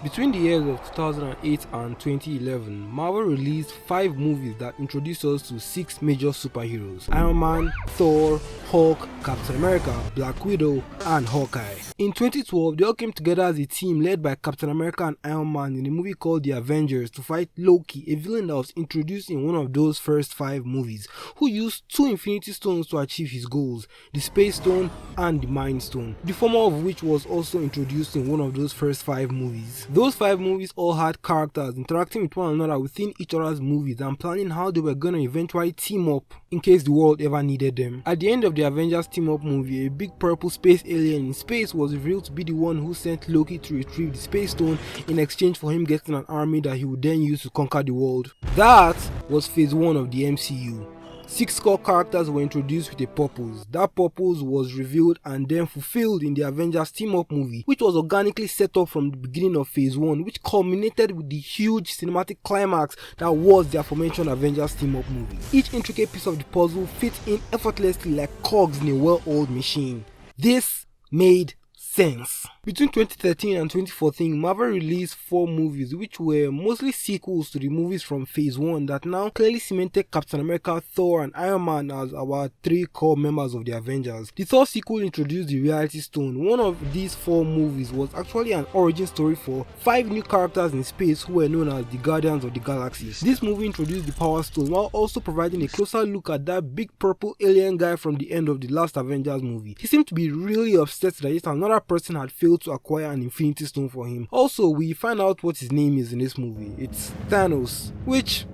Between the years of 2008 and 2011, Marvel released 5 movies that introduced us to 6 major superheroes: Iron Man, Thor, Hulk, Captain America, Black Widow, and Hawkeye. In 2012, they all came together as a team led by Captain America and Iron Man in a movie called The Avengers to fight Loki, a villain that was introduced in one of those first 5 movies, who used 2 Infinity Stones to achieve his goals, the Space Stone and the Mind Stone, the former of which was also introduced in one of those first 5 movies. Those 5 movies all had characters interacting with one another within each other's movies and planning how they were gonna eventually team up in case the world ever needed them. At the end of the Avengers team up movie, a big purple space alien in space was revealed to be the one who sent Loki to retrieve the Space Stone in exchange for him getting an army that he would then use to conquer the world. That was phase 1 of the MCU. 6 core characters were introduced with a purpose. That purpose was revealed and then fulfilled in the Avengers team-up movie, which was organically set up from the beginning of phase 1, which culminated with the huge cinematic climax that was the aforementioned Avengers team-up movie. Each intricate piece of the puzzle fit in effortlessly like cogs in a well-oiled machine. This made sense. Between 2013 and 2014, Marvel released 4 movies which were mostly sequels to the movies from phase 1 that now clearly cemented Captain America, Thor and Iron Man as our 3 core members of the Avengers. The Thor sequel introduced the Reality Stone. One of these 4 movies was actually an origin story for 5 new characters in space who were known as the Guardians of the Galaxy. This movie introduced the Power Stone while also providing a closer look at that big purple alien guy from the end of the last Avengers movie. He seemed to be really upset that yet another person had failed to acquire an Infinity Stone for him. Also, we find out what his name is in this movie. It's Thanos, which,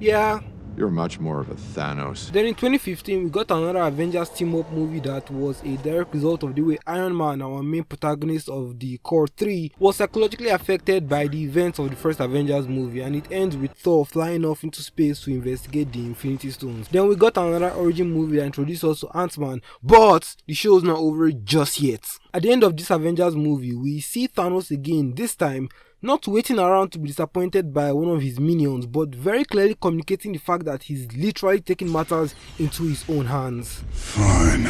yeah, you're much more of a Thanos. Then in 2015, we got another Avengers team-up movie that was a direct result of the way Iron Man, our main protagonist of the core 3, was psychologically affected by the events of the first Avengers movie, and it ends with Thor flying off into space to investigate the Infinity Stones. Then we got another origin movie that introduced us to Ant-Man, but the show's not over just yet. At the end of this Avengers movie, we see Thanos again, this time not waiting around to be disappointed by one of his minions, but very clearly communicating the fact that he's literally taking matters into his own hands. Fine.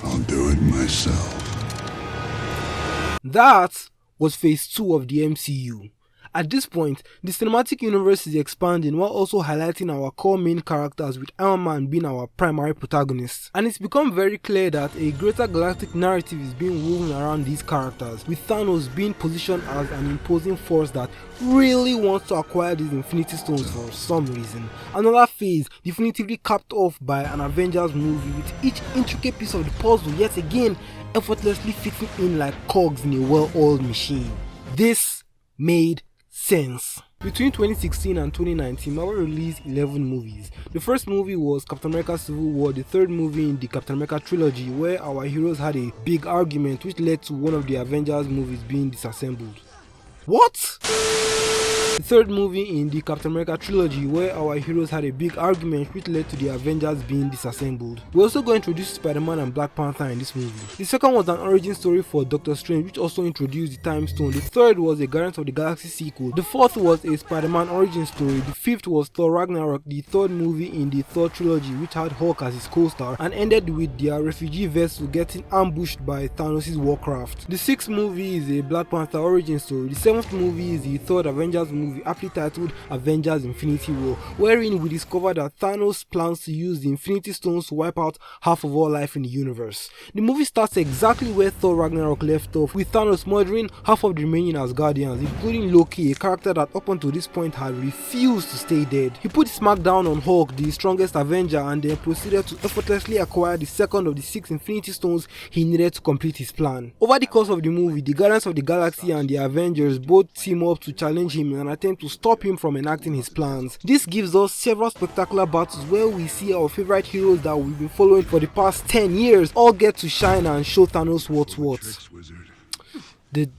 I'll do it myself. That was phase 2 of the MCU. At this point, the cinematic universe is expanding while also highlighting our core main characters, with Iron Man being our primary protagonist. And it's become very clear that a greater galactic narrative is being woven around these characters, with Thanos being positioned as an imposing force that really wants to acquire these Infinity Stones for some reason. Another phase definitively capped off by an Avengers movie, with each intricate piece of the puzzle yet again effortlessly fitting in like cogs in a well-oiled machine. This made sense. Between 2016 and 2019, Marvel released 11 movies. The first movie was Captain America Civil War, the third movie in the Captain America trilogy, where our heroes had a big argument which led to one of the Avengers movies being disassembled. What? The third movie in the Captain America trilogy, where our heroes had a big argument which led to the Avengers being disassembled. We also got introduced to Spider-Man and Black Panther in this movie. The second was an origin story for Doctor Strange, which also introduced the Time Stone. The third was a Guardians of the Galaxy sequel. The fourth was a Spider-Man origin story. The fifth was Thor Ragnarok, the third movie in the Thor trilogy, which had Hulk as his co-star, and ended with their refugee vessel getting ambushed by Thanos' Warcraft. The sixth movie is a Black Panther origin story. The seventh movie is the third Avengers movie, aptly titled Avengers Infinity War, wherein we discover that Thanos plans to use the Infinity Stones to wipe out half of all life in the universe. The movie starts exactly where Thor Ragnarok left off, with Thanos murdering half of the remaining Asgardians, including Loki, a character that up until this point had refused to stay dead. He put smackdown on Hulk, the strongest Avenger, and then proceeded to effortlessly acquire the second of the 6 Infinity Stones he needed to complete his plan. Over the course of the movie, the Guardians of the Galaxy and the Avengers both team up to challenge him in an attempt to stop him from enacting his plans. This gives us several spectacular battles where we see our favorite heroes that we've been following for the past 10 years all get to shine and show Thanos what's what. Did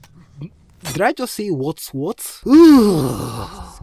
I just say what's what?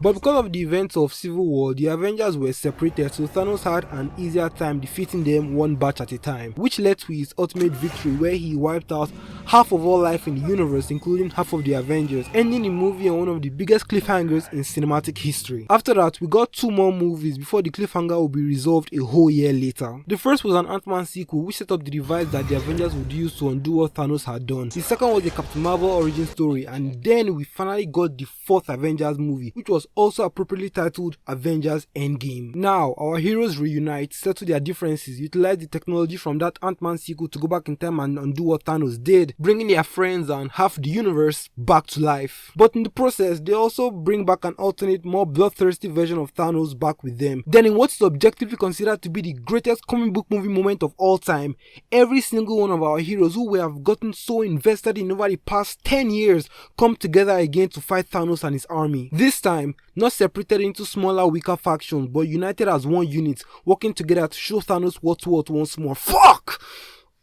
But because of the events of Civil War, the Avengers were separated, so Thanos had an easier time defeating them one batch at a time, which led to his ultimate victory where he wiped out half of all life in the universe, including half of the Avengers, ending the movie on one of the biggest cliffhangers in cinematic history. After that, we got 2 more movies before the cliffhanger will be resolved a whole year later. The first was an Ant-Man sequel which set up the device that the Avengers would use to undo what Thanos had done. The second was the Captain Marvel origin story, and then we finally got the 4th Avengers movie, which was also appropriately titled Avengers Endgame. Now, our heroes reunite, settle their differences, utilize the technology from that Ant-Man sequel to go back in time and undo what Thanos did, bringing their friends and half the universe back to life. But in the process, they also bring back an alternate, more bloodthirsty version of Thanos back with them. Then in what is objectively considered to be the greatest comic book movie moment of all time, every single one of our heroes who we have gotten so invested in over the past 10 years come together again to fight Thanos and his army. This time, not separated into smaller, weaker factions, but united as one unit, working together to show Thanos what's what once more. Fuck!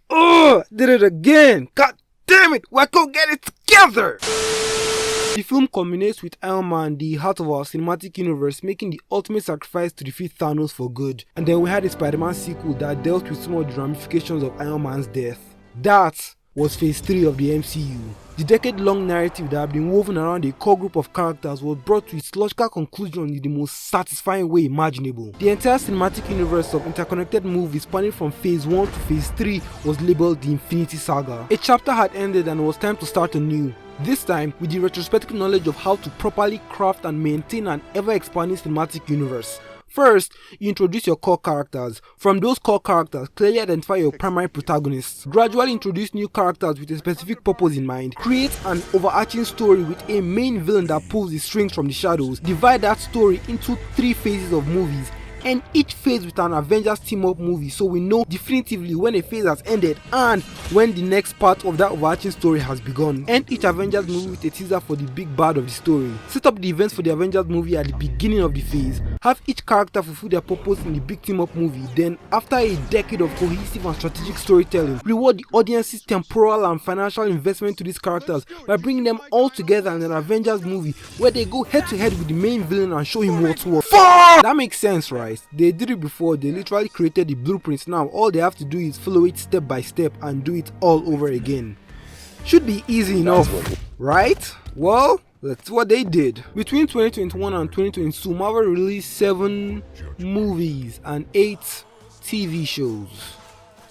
Ugh! Did it again! God damn it! Why can't get it together? The film culminates with Iron Man, the heart of our cinematic universe, making the ultimate sacrifice to defeat Thanos for good. And then we had a Spider-Man sequel that dealt with some of the ramifications of Iron Man's death. That was phase 3 of the MCU. The decade-long narrative that had been woven around a core group of characters was brought to its logical conclusion in the most satisfying way imaginable. The entire cinematic universe of interconnected movies spanning from phase 1 to phase 3 was labeled the Infinity Saga. A chapter had ended and it was time to start anew. This time with the retrospective knowledge of how to properly craft and maintain an ever-expanding cinematic universe. First, you introduce your core characters. From those core characters, clearly identify your primary protagonists. Gradually introduce new characters with a specific purpose in mind. Create an overarching story with a main villain that pulls the strings from the shadows. Divide that story into 3 phases of movies, and each phase with an Avengers team-up movie, so we know definitively when a phase has ended and when the next part of that overarching story has begun. End each Avengers movie with a teaser for the big bad of the story. Set up the events for the Avengers movie at the beginning of the phase. Have each character fulfill their purpose in the big team-up movie. Then, after a decade of cohesive and strategic storytelling, reward the audience's temporal and financial investment to these characters by bringing them all together in an Avengers movie where they go head-to-head with the main villain and show him what's what. Fuck! That makes sense, right? They did it before. They literally created the blueprints. Now all they have to do is follow it step by step and do it all over again. Should be easy enough, right? Well, that's what they did. Between 2021 and 2022, Marvel released 7 movies and 8 TV shows.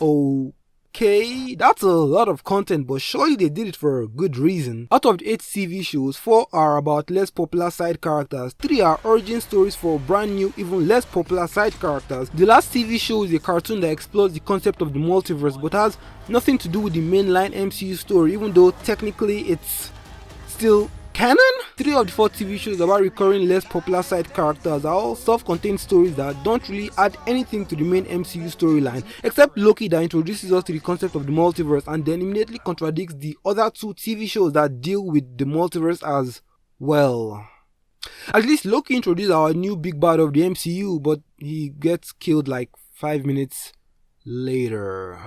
Okay, that's a lot of content, but surely they did it for a good reason. Out of the 8 TV shows, 4 are about less popular side characters, 3 are origin stories for brand new, even less popular side characters. The last TV show is a cartoon that explores the concept of the multiverse but has nothing to do with the mainline MCU story, even though technically it's still canon. 3 of the 4 TV shows about recurring less popular side characters are all self-contained stories that don't really add anything to the main MCU storyline, except Loki that introduces us to the concept of the multiverse and then immediately contradicts the other 2 TV shows that deal with the multiverse as well. At least Loki introduced our new big bad of the MCU, but he gets killed like 5 minutes later.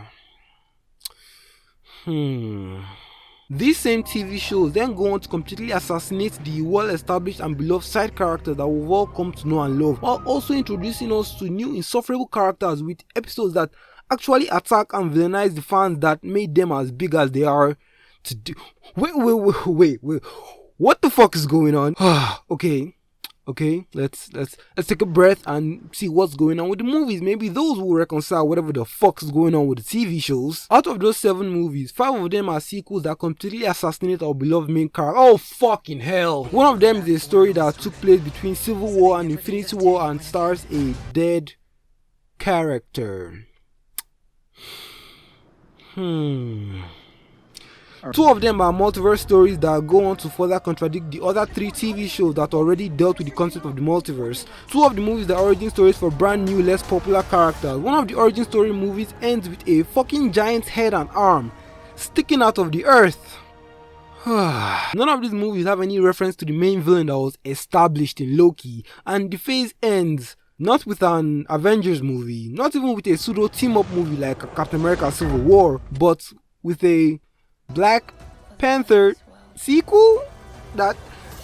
These same TV shows then go on to completely assassinate the well-established and beloved side characters that we've all come to know and love, while also introducing us to new insufferable characters with episodes that actually attack and villainize the fans that made them as big as they are today. Wait, what the fuck is going on? Okay, let's take a breath and see what's going on with the movies. Maybe those will reconcile whatever the fuck is going on with the TV shows. Out of those 7 movies, 5 of them are sequels that completely assassinate our beloved main character. Oh fucking hell! One of them is a story that took place between Civil War and Infinity War and stars a dead character. 2 of them are multiverse stories that go on to further contradict the other 3 TV shows that already dealt with the concept of the multiverse. 2 of the movies are origin stories for brand new, less popular characters. One of the origin story movies ends with a fucking giant's head and arm sticking out of the earth. None of these movies have any reference to the main villain that was established in Loki, and the phase ends not with an Avengers movie, not even with a pseudo team-up movie like a Captain America Civil War, but with a Black Panther sequel that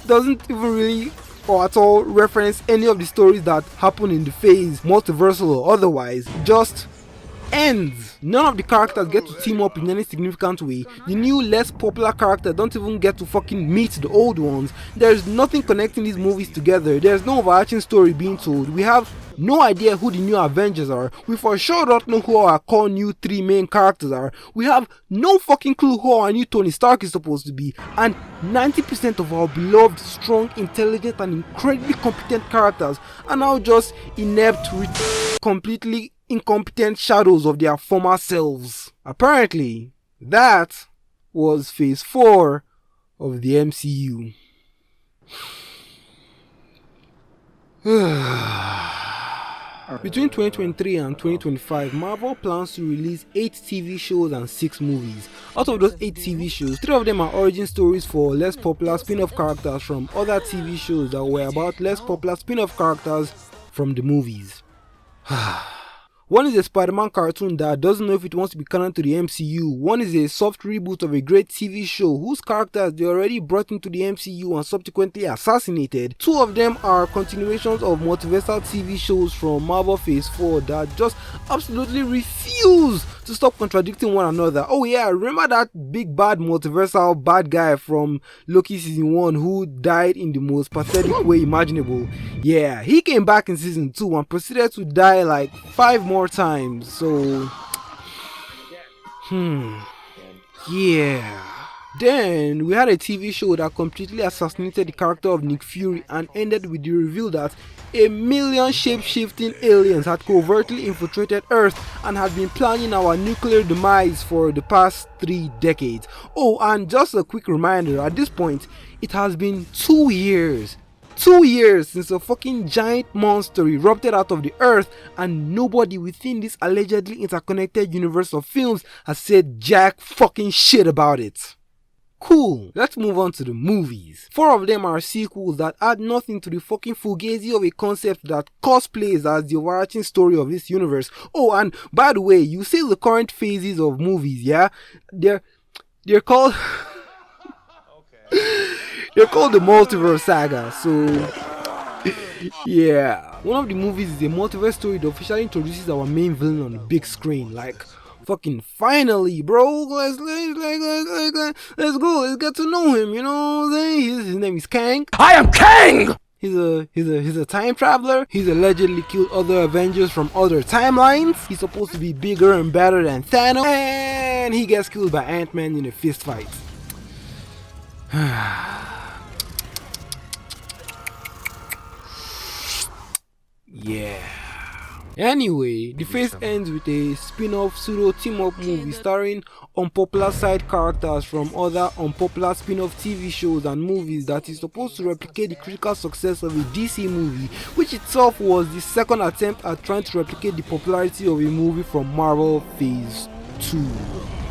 doesn't even really or at all reference any of the stories that happen in the phase, multiversal or otherwise. Just ends. None of the characters get to team up in any significant way. The new, less popular characters don't even get to fucking meet the old ones. There's nothing connecting these movies together. There's no overarching story being told. We have no idea who the new Avengers are. We for sure don't know who our core new 3 main characters are. We have no fucking clue who our new Tony Stark is supposed to be. And 90% of our beloved, strong, intelligent and incredibly competent characters are now just inept, completely incompetent shadows of their former selves. Apparently, that was phase 4 of the MCU. Between 2023 and 2025, Marvel plans to release 8 TV shows and 6 movies. Out of those 8 TV shows, 3 of them are origin stories for less popular spin-off characters from other TV shows that were about less popular spin-off characters from the movies. One is a Spider-Man cartoon that doesn't know if it wants to be canon to the MCU. One is a soft reboot of a great TV show whose characters they already brought into the MCU and subsequently assassinated. 2 of them are continuations of multiversal TV shows from Marvel Phase 4 that just absolutely refuse to stop contradicting one another. Oh yeah, remember that big bad multiversal bad guy from Loki Season 1 who died in the most pathetic way imaginable? Yeah, he came back in Season 2 and proceeded to die like 5 more times. So yeah. Then we had a TV show that completely assassinated the character of Nick Fury and ended with the reveal that 1 million shape-shifting aliens had covertly infiltrated Earth and had been planning our nuclear demise for the past 3 decades. Oh, and just a quick reminder, at this point it has been 2 years. 2 years since a fucking giant monster erupted out of the earth, and nobody within this allegedly interconnected universe of films has said jack fucking shit about it. Cool, let's move on to the movies. 4 of them are sequels that add nothing to the fucking fugazi of a concept that cosplays as the overarching story of this universe. Oh, and by the way, you see the current phases of movies, yeah? They're called they're called the multiverse saga. So yeah, one of the movies is a multiverse story that officially introduces our main villain on the big screen. Like, fucking finally, bro. Let's go. Let's get to know him. You know what I'm saying? His name is Kang. I am Kang. He's a time traveler. He's allegedly killed other Avengers from other timelines. He's supposed to be bigger and better than Thanos, and he gets killed by Ant-Man in a fist fight. Yeah. Anyway, the phase ends with a spin-off pseudo team-up movie starring unpopular side characters from other unpopular spin-off TV shows and movies that is supposed to replicate the critical success of a DC movie, which itself was the second attempt at trying to replicate the popularity of a movie from Marvel Phase 2.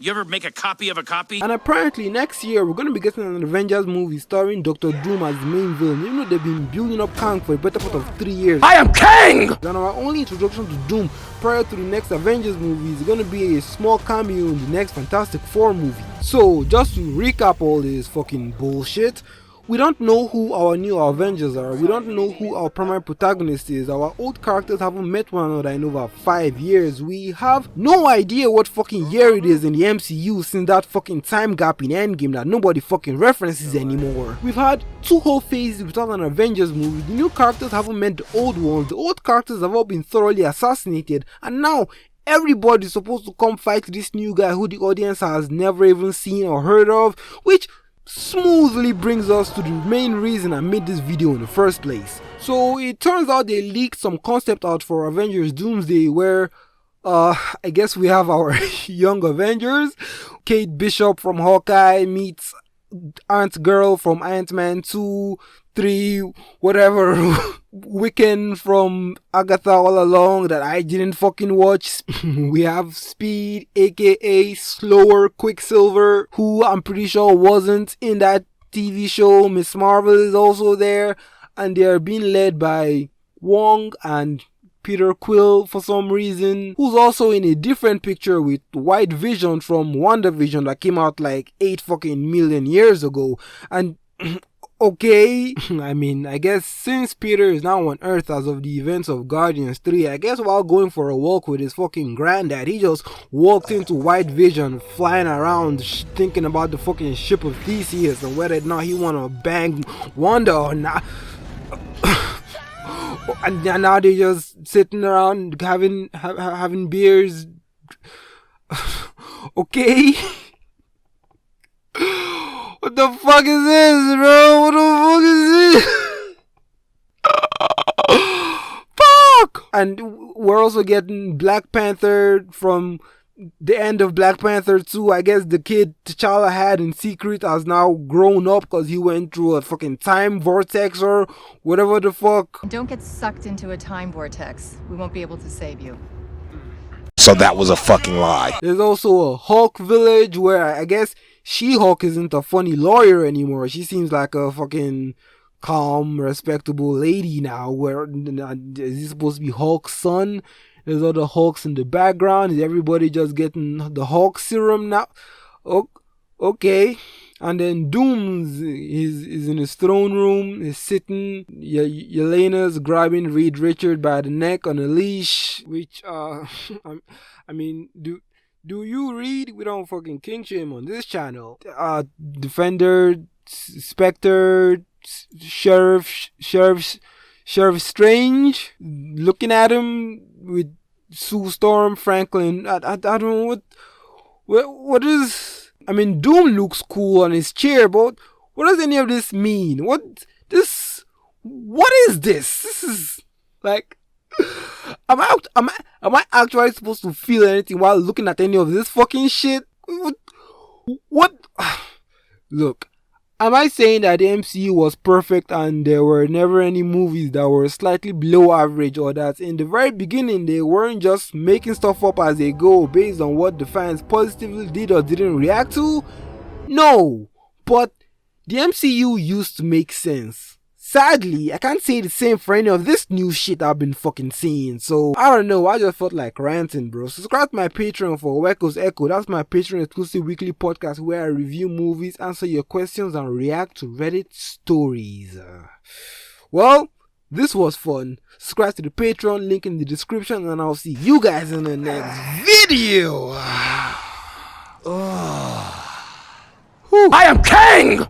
You ever make a copy of a copy? And apparently next year we're going to be getting an Avengers movie starring Dr. Doom as the main villain, even though they've been building up Kang for a better part of 3 years. I am Kang! And our only introduction to Doom prior to the next Avengers movie is going to be a small cameo in the next Fantastic Four movie. So just to recap all this fucking bullshit, we don't know who our new Avengers are. We don't know who our primary protagonist is. Our old characters haven't met one another in over 5 years. We have no idea what fucking year it is in the MCU since that fucking time gap in Endgame that nobody fucking references anymore. We've had 2 whole phases without an Avengers movie. The new characters haven't met the old ones. The old characters have all been thoroughly assassinated. And now everybody's supposed to come fight this new guy who the audience has never even seen or heard of, which smoothly brings us to the main reason I made this video in the first place. So it turns out they leaked some concept art for Avengers Doomsday where I guess we have our young Avengers. Kate Bishop from Hawkeye meets Ant Girl from Ant-Man 2, 3, whatever, Wiccan from Agatha All Along that I didn't fucking watch. We have Speed, aka Slower Quicksilver, who I'm pretty sure wasn't in that TV show. Miss Marvel is also there, and they are being led by Wong and Peter Quill for some reason, who's also in a different picture with White Vision from WandaVision that came out like 8 fucking million years ago. And Okay, I mean, I guess since Peter is now on Earth as of the events of Guardians 3, I guess while going for a walk with his fucking granddad, he just walked into White Vision flying around thinking about the fucking ship of Theseus and whether or not he wanna bang Wanda or not. And now they're just sitting around having beers. Okay. What the fuck is this, bro? What the fuck is this? Fuck! And we're also getting Black Panther from the end of Black Panther 2. I guess the kid T'Challa had in secret has now grown up because he went through a fucking time vortex or whatever the fuck. Don't get sucked into a time vortex. We won't be able to save you. So that was a fucking lie. There's also a Hulk village where I guess She-Hulk isn't a funny lawyer anymore. She seems like a fucking calm, respectable lady now. Where is this supposed to be Hulk's son? There's other Hulks in the background. Is everybody just getting the Hulk serum now? Okay. And then Dooms is in his throne room. He's sitting. Yelena's grabbing Reed Richard by the neck on a leash. Which, I mean, do you read? We don't fucking king shame on this channel. Defender, Spectre, Sheriff Strange, looking at him with Sue Storm, Franklin. I don't know what is. I mean, Doom looks cool on his chair, but what does any of this mean? What is this? This is like, am I actually supposed to feel anything while looking at any of this fucking shit? What? Look, am I saying that the MCU was perfect and there were never any movies that were slightly below average, or that in the very beginning they weren't just making stuff up as they go based on what the fans positively did or didn't react to? No, but the MCU used to make sense. Sadly, I can't say the same for any of this new shit I've been fucking seeing, so I don't know, I just felt like ranting, bro. Subscribe to my Patreon for Wecko's Echo. That's my Patreon exclusive weekly podcast where I review movies, answer your questions, and react to Reddit stories. Well, this was fun. Subscribe to the Patreon, link in the description, and I'll see you guys in the next video. I am king!